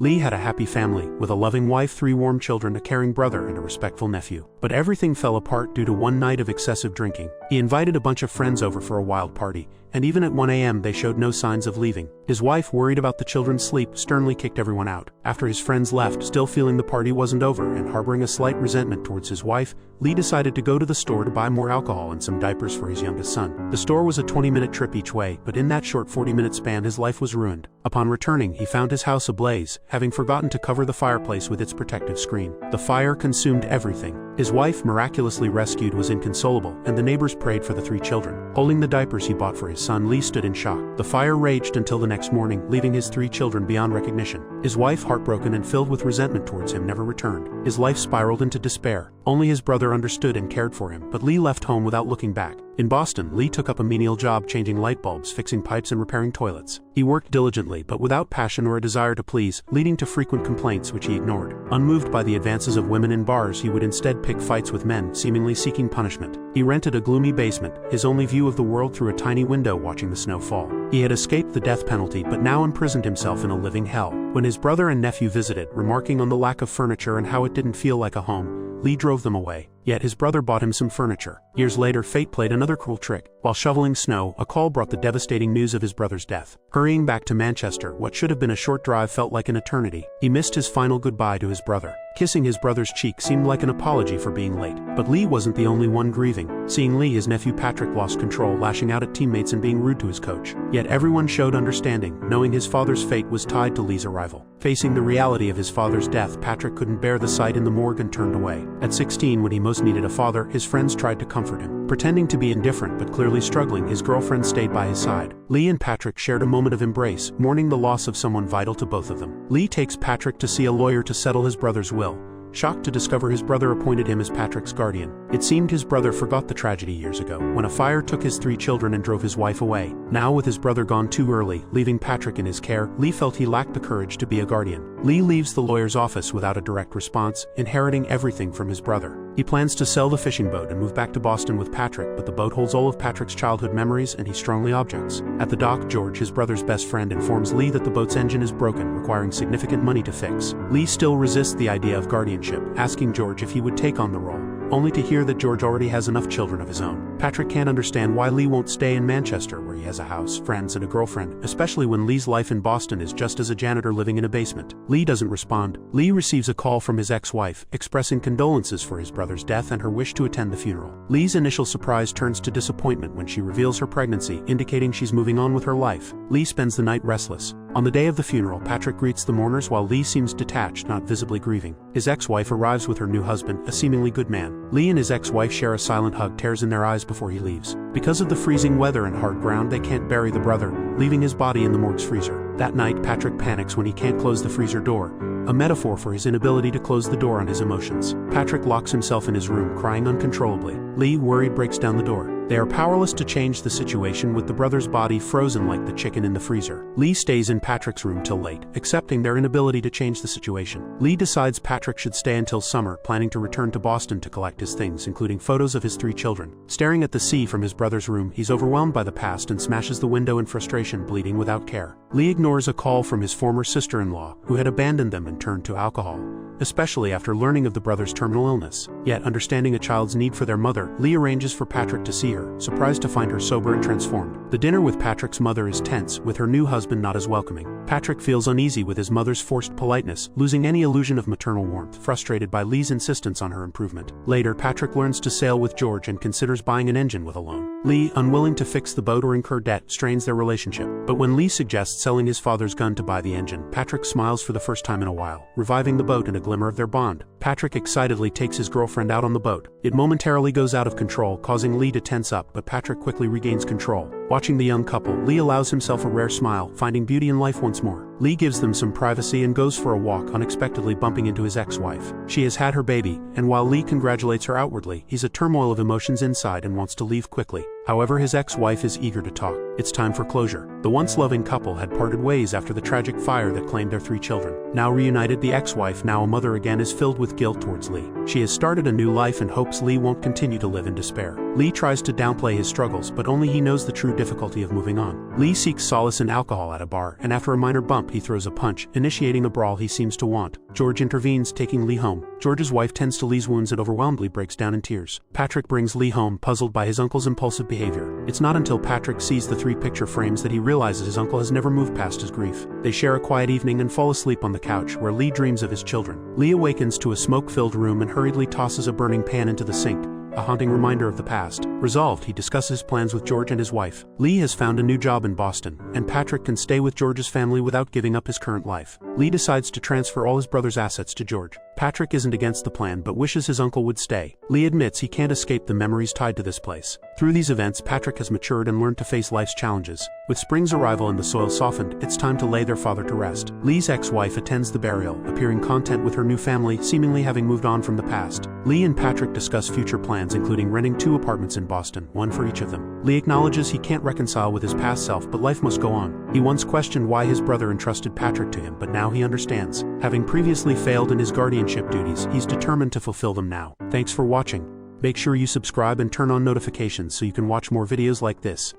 Lee had a happy family, with a loving wife, 3 warm children, a caring brother, and a respectful nephew. But everything fell apart due to one night of excessive drinking. He invited a bunch of friends over for a wild party, and even at 1 a.m. they showed no signs of leaving. His wife, worried about the children's sleep, sternly kicked everyone out. After his friends left, still feeling the party wasn't over and harboring a slight resentment towards his wife, Lee decided to go to the store to buy more alcohol and some diapers for his youngest son. The store was a 20-minute trip each way, but in that short 40-minute span his life was ruined. Upon returning, he found his house ablaze, having forgotten to cover the fireplace with its protective screen. The fire consumed everything. His wife, miraculously rescued, was inconsolable, and the neighbors prayed for the 3 children. Holding the diapers he bought for his son, Lee stood in shock. The fire raged until the next morning, leaving his 3 children beyond recognition. His wife, heartbroken and filled with resentment towards him, never returned. His life spiraled into despair. Only his brother understood and cared for him, but Lee left home without looking back. In Boston, Lee took up a menial job changing light bulbs, fixing pipes, and repairing toilets. He worked diligently, but without passion or a desire to please, leading to frequent complaints which he ignored. Unmoved by the advances of women in bars, he would instead pick fights with men, seemingly seeking punishment. He rented a gloomy basement, his only view of the world through a tiny window watching the snow fall. He had escaped the death penalty but now imprisoned himself in a living hell. When his brother and nephew visited, remarking on the lack of furniture and how it didn't feel like a home, Lee drove them away. Yet his brother bought him some furniture. Years later, fate played another cruel trick. While shoveling snow, a call brought the devastating news of his brother's death. Hurrying back to Manchester, what should have been a short drive felt like an eternity. He missed his final goodbye to his brother. Kissing his brother's cheek seemed like an apology for being late. But Lee wasn't the only one grieving. Seeing Lee, his nephew Patrick lost control, lashing out at teammates and being rude to his coach. Yet everyone showed understanding, knowing his father's fate was tied to Lee's arrival. Facing the reality of his father's death, Patrick couldn't bear the sight in the morgue and turned away. At 16, when he most needed a father, his friends tried to comfort him. Pretending to be indifferent but clearly struggling, his girlfriend stayed by his side. Lee and Patrick shared a moment of embrace, mourning the loss of someone vital to both of them. Lee takes Patrick to see a lawyer to settle his brother's will, shocked to discover his brother appointed him as Patrick's guardian. It seemed his brother forgot the tragedy years ago, when a fire took his 3 children and drove his wife away. Now, with his brother gone too early, leaving Patrick in his care, Lee felt he lacked the courage to be a guardian. Lee leaves the lawyer's office without a direct response, inheriting everything from his brother. He plans to sell the fishing boat and move back to Boston with Patrick, but the boat holds all of Patrick's childhood memories and he strongly objects. At the dock, George, his brother's best friend, informs Lee that the boat's engine is broken, requiring significant money to fix. Lee still resists the idea of guardianship, asking George if he would take on the role, only to hear that George already has enough children of his own. Patrick can't understand why Lee won't stay in Manchester, where he has a house, friends, and a girlfriend, especially when Lee's life in Boston is just as a janitor living in a basement. Lee doesn't respond. Lee receives a call from his ex-wife, expressing condolences for his brother's death and her wish to attend the funeral. Lee's initial surprise turns to disappointment when she reveals her pregnancy, indicating she's moving on with her life. Lee spends the night restless. On the day of the funeral, Patrick greets the mourners while Lee seems detached, not visibly grieving. His ex-wife arrives with her new husband, a seemingly good man. Lee and his ex-wife share a silent hug, tears in their eyes before he leaves. Because of the freezing weather and hard ground, they can't bury the brother, leaving his body in the morgue's freezer. That night, Patrick panics when he can't close the freezer door, a metaphor for his inability to close the door on his emotions. Patrick locks himself in his room, crying uncontrollably. Lee, worried, breaks down the door. They are powerless to change the situation, with the brother's body frozen like the chicken in the freezer. Lee stays in Patrick's room till late, accepting their inability to change the situation. Lee decides Patrick should stay until summer, planning to return to Boston to collect his things, including photos of his 3 children. Staring at the sea from his brother's room, he's overwhelmed by the past and smashes the window in frustration, bleeding without care. Lee ignores a call from his former sister-in-law, who had abandoned them and turned to alcohol, especially after learning of the brother's terminal illness. Yet, understanding a child's need for their mother, Lee arranges for Patrick to see her, surprised to find her sober and transformed. The dinner with Patrick's mother is tense, with her new husband not as welcoming. Patrick feels uneasy with his mother's forced politeness, losing any illusion of maternal warmth, frustrated by Lee's insistence on her improvement. Later, Patrick learns to sail with George and considers buying an engine with a loan. Lee, unwilling to fix the boat or incur debt, strains their relationship. But when Lee suggests selling his father's gun to buy the engine, Patrick smiles for the first time in a while, reviving the boat and a glimmer of their bond. Patrick excitedly takes his girlfriend out on the boat. It momentarily goes out of control, causing Lee to tense up, but Patrick quickly regains control. Watching the young couple, Lee allows himself a rare smile, finding beauty in life once more. Lee gives them some privacy and goes for a walk, unexpectedly bumping into his ex-wife. She has had her baby, and while Lee congratulates her outwardly, he's a turmoil of emotions inside and wants to leave quickly. However, his ex-wife is eager to talk. It's time for closure. The once loving couple had parted ways after the tragic fire that claimed their 3 children. Now reunited, the ex-wife, now a mother again, is filled with guilt towards Lee. She has started a new life and hopes Lee won't continue to live in despair. Lee tries to downplay his struggles, but only he knows the true difficulty of moving on. Lee seeks solace in alcohol at a bar, and after a minor bump he throws a punch, initiating a brawl he seems to want. George intervenes, taking Lee home. George's wife tends to Lee's wounds and overwhelmingly breaks down in tears. Patrick brings Lee home, puzzled by his uncle's impulsive behavior. It's not until Patrick sees the 3 picture frames that he realizes his uncle has never moved past his grief. They share a quiet evening and fall asleep on the couch, where Lee dreams of his children. Lee awakens to a smoke-filled room and hurriedly tosses a burning pan into the sink, a haunting reminder of the past. Resolved, he discusses his plans with George and his wife. Lee has found a new job in Boston, and Patrick can stay with George's family without giving up his current life. Lee decides to transfer all his brother's assets to George. Patrick isn't against the plan but wishes his uncle would stay. Lee admits he can't escape the memories tied to this place. Through these events, Patrick has matured and learned to face life's challenges. With spring's arrival and the soil softened, it's time to lay their father to rest. Lee's ex-wife attends the burial, appearing content with her new family, seemingly having moved on from the past. Lee and Patrick discuss future plans, including renting 2 apartments in Boston, one for each of them. Lee acknowledges he can't reconcile with his past self, but life must go on. He once questioned why his brother entrusted Patrick to him, but now he understands. Having previously failed in his guardianship duties, he's determined to fulfill them now. Thanks for watching. Make sure you subscribe and turn on notifications so you can watch more videos like this.